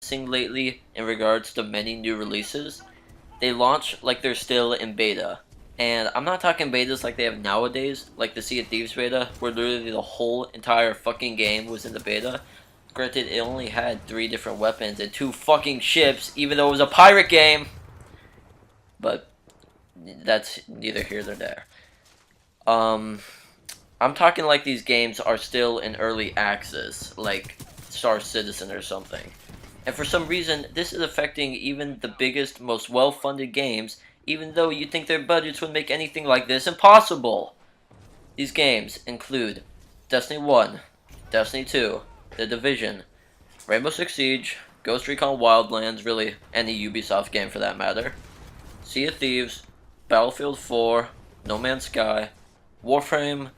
noticing lately in regards to many new releases, they launch like they're still in beta. And I'm not talking betas like they have nowadays, like the Sea of Thieves beta, where literally the whole entire fucking game was in the beta. Granted, it only had 3 different weapons and 2 fucking ships, even though it was a pirate game. But that's neither here nor there. Um, I'm talking like these games are still in early access, like Star Citizen or something. And for some reason, this is affecting even the biggest, most well-funded games, even though you think their budgets would make anything like this impossible. These games include Destiny 1, Destiny 2, The Division, Rainbow Six Siege, Ghost Recon Wildlands, really any Ubisoft game for that matter, Sea of Thieves, Battlefield 4, No Man's Sky, Warframe,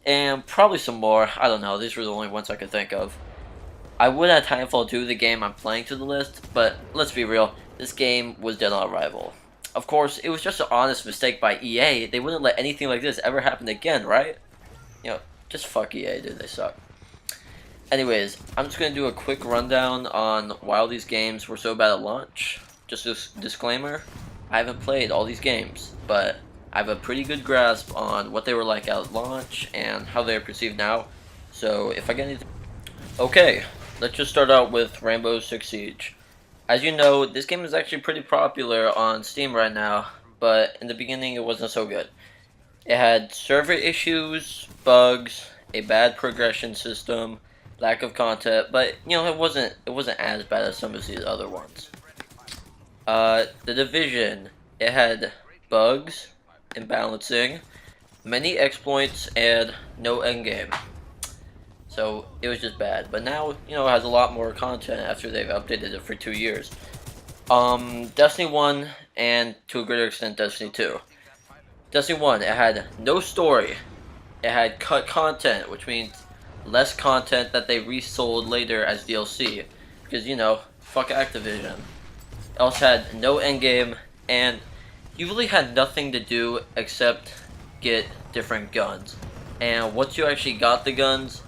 and probably some more. I don't know, these were the only ones I could think of. I would add Titanfall 2, the game I'm playing, to the list, but let's be real, this game was dead on arrival. Of course, it was just an honest mistake by EA. They wouldn't let anything like this ever happen again, right? You know, just fuck EA, dude, they suck. Anyways, I'm just going to do a quick rundown on why these games were so bad at launch. Just a disclaimer, I haven't played all these games, but I have a pretty good grasp on what they were like at launch and how they are perceived now. So if I get anything... Okay, let's just start out with Rainbow Six Siege. As you know, this game is actually pretty popular on Steam right now, but in the beginning it wasn't so good. It had server issues, bugs, a bad progression system, lack of content, but you know, it wasn't as bad as some of these other ones. The Division, it had bugs, imbalancing, many exploits, and no endgame. So it was just bad. But now, you know, it has a lot more content after they've updated it for 2 years. Destiny 1 and to a greater extent Destiny 2. Destiny 1, it had no story. It had cut content, which means less content that they resold later as DLC. Because, you know, fuck Activision. It also had no endgame, and you really had nothing to do except get different guns. And once you actually got the guns,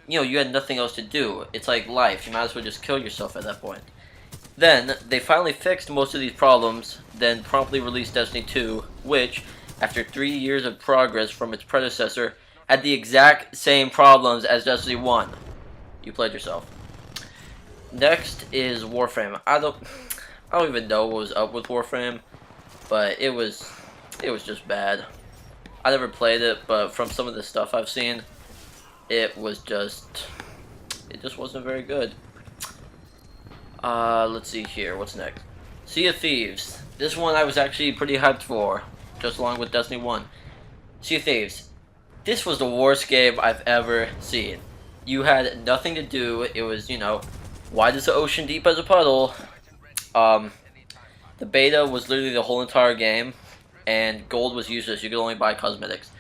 you know, you had nothing else to do. It's like life. You might as well just kill yourself at that point. Then, they finally fixed most of these problems, then promptly released Destiny 2, which, after 3 years of progress from its predecessor, had the exact same problems as Destiny 1. You played yourself. Next is Warframe. I don't even know what was up with Warframe, but it was just bad. I never played it, but from some of the stuff I've seen, it just wasn't very good. Let's see here, what's next? Sea of Thieves. This one I was actually pretty hyped for, just along with Destiny 1. Sea of Thieves. This was the worst game I've ever seen. You had nothing to do. It was, you know, wide as the ocean, deep as a puddle. The beta was literally the whole entire game, and gold was useless. You could only buy cosmetics.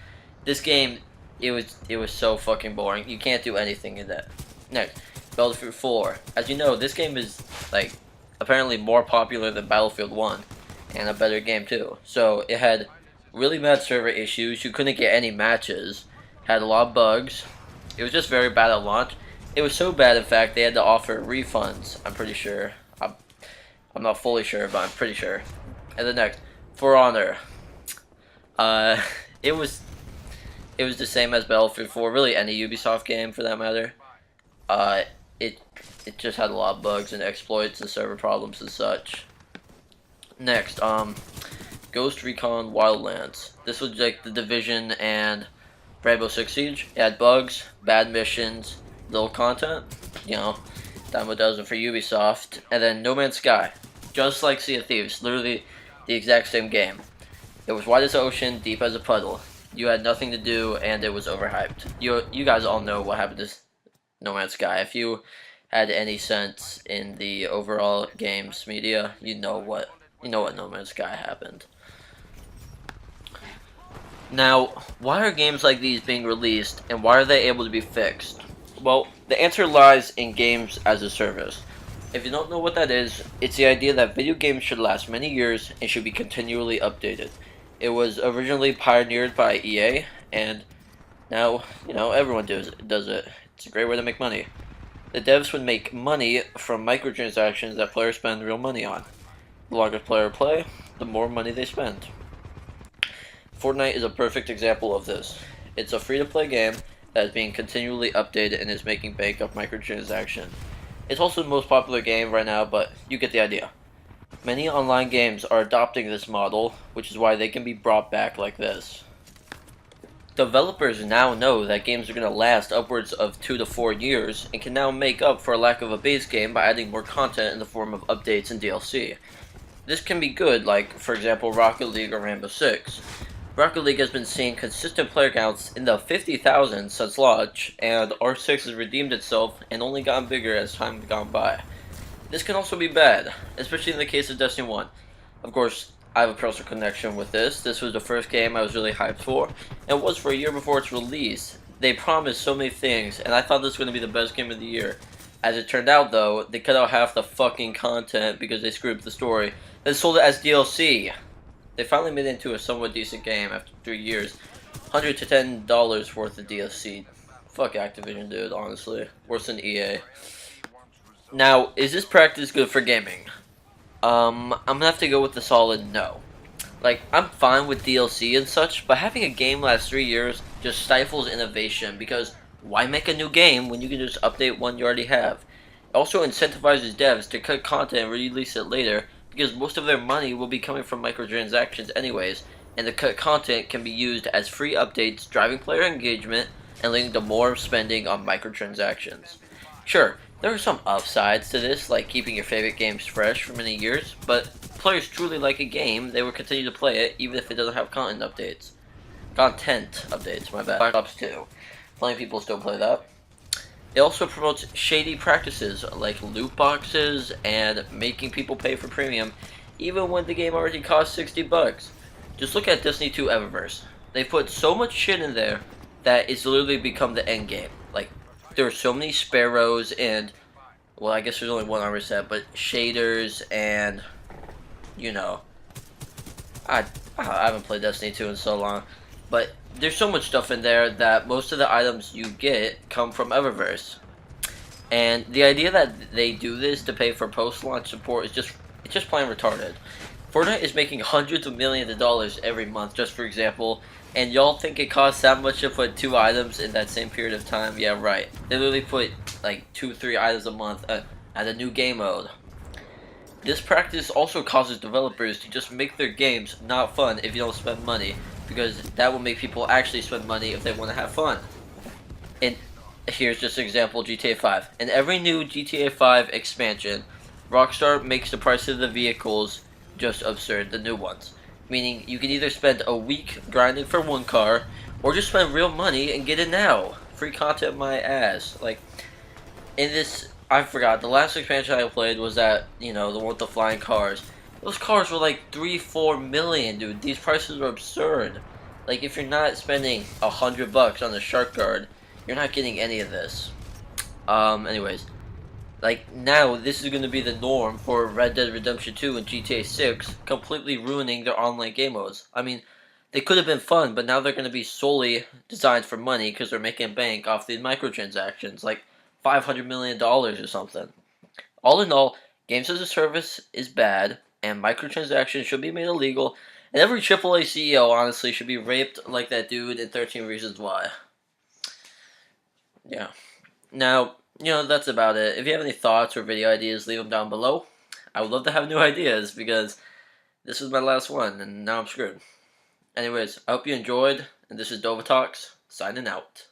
This game, it was so fucking boring. You can't do anything in that. Next, Battlefield 4. As you know, this game is like apparently more popular than Battlefield 1, and a better game too. So it had really bad server issues. You couldn't get any matches. Had a lot of bugs. It was just very bad at launch. It was so bad, in fact, they had to offer refunds. I'm pretty sure. I'm not fully sure, but I'm pretty sure. And the next, For Honor. It was the same as Battlefield 4. Really, any Ubisoft game for that matter. It just had a lot of bugs and exploits and server problems and such. Next, Ghost Recon Wildlands. This was like the Division and Rainbow Six Siege. It had bugs, bad missions, little content. You know, dime a dozen for Ubisoft. And then No Man's Sky. Just like Sea of Thieves. Literally the exact same game. It was wide as the ocean, deep as a puddle. You had nothing to do, and it was overhyped. You guys all know what happened to No Man's Sky. If you had any sense in the overall games media, you know what No Man's Sky happened. Now, why are games like these being released, and why are they able to be fixed? Well, the answer lies in games as a service. If you don't know what that is, it's the idea that video games should last many years and should be continually updated. It was originally pioneered by EA, and now, you know, everyone does it. It's a great way to make money. The devs would make money from microtransactions that players spend real money on. The longer players play, the more money they spend. Fortnite is a perfect example of this. It's a free-to-play game that is being continually updated and is making bank off microtransactions. It's also the most popular game right now, but you get the idea. Many online games are adopting this model, which is why they can be brought back like this. Developers now know that games are going to last upwards of 2 to 4 years and can now make up for a lack of a base game by adding more content in the form of updates and DLC. This can be good, like, for example, Rocket League or Rainbow Six. Rocket League has been seeing consistent player counts in the 50,000 since launch, and R6 has redeemed itself and only gotten bigger as time has gone by. This can also be bad, especially in the case of Destiny 1. Of course, I have a personal connection with this. This was the first game I was really hyped for, and it was for a year before its release. They promised so many things, and I thought this was going to be the best game of the year. As it turned out, though, they cut out half the fucking content because they screwed up the story, then sold it as DLC. They finally made it into a somewhat decent game after 3 years. $100 to $10 worth of DLC. Fuck Activision, dude, honestly. Worse than EA. Now, is this practice good for gaming? I'm gonna have to go with the solid no. Like, I'm fine with DLC and such, but having a game last 3 years just stifles innovation because why make a new game when you can just update one you already have? It also incentivizes devs to cut content and release it later because most of their money will be coming from microtransactions anyways, and the cut content can be used as free updates, driving player engagement, and leading to more spending on microtransactions. Sure, there are some upsides to this, like keeping your favorite games fresh for many years, but if players truly like a game, they will continue to play it even if it doesn't have content updates. Content updates, my bad. Black Ops 2. Plenty of people still play that. It also promotes shady practices like loot boxes and making people pay for premium even when the game already costs $60. Just look at Destiny 2 Eververse. They put so much shit in there that it's literally become the end game. Like, there are so many sparrows and, well, I guess there's only one armor set, but shaders and, you know, I haven't played Destiny 2 in so long, but there's so much stuff in there that most of the items you get come from Eververse. And the idea that they do this to pay for post-launch support is just plain retarded. Fortnite is making hundreds of millions of dollars every month, just for example, and y'all think it costs that much to put 2 items in that same period of time? Yeah, right. They literally put like 2-3 items a month at a new game mode. This practice also causes developers to just make their games not fun if you don't spend money, because that will make people actually spend money if they want to have fun. And here's just an example, GTA 5. In every new GTA 5 expansion, Rockstar makes the price of the vehicles just absurd, the new ones. Meaning, you can either spend a week grinding for one car, or just spend real money and get it now. Free content my ass. Like, in this, I forgot, the last expansion I played was that, you know, the one with the flying cars. Those cars were like 3-4 million, dude. These prices are absurd. Like, if you're not spending $100 on the shark guard, you're not getting any of this. Anyways. Like, now, this is going to be the norm for Red Dead Redemption 2 and GTA 6, completely ruining their online game modes. I mean, they could have been fun, but now they're going to be solely designed for money because they're making bank off these microtransactions, like $500 million or something. All in all, games as a service is bad, and microtransactions should be made illegal, and every AAA CEO, honestly, should be raped like that dude in 13 Reasons Why. Yeah. Now, you know, that's about it. If you have any thoughts or video ideas, leave them down below. I would love to have new ideas, because this is my last one, and now I'm screwed. Anyways, I hope you enjoyed, and this is Dova Talks, signing out.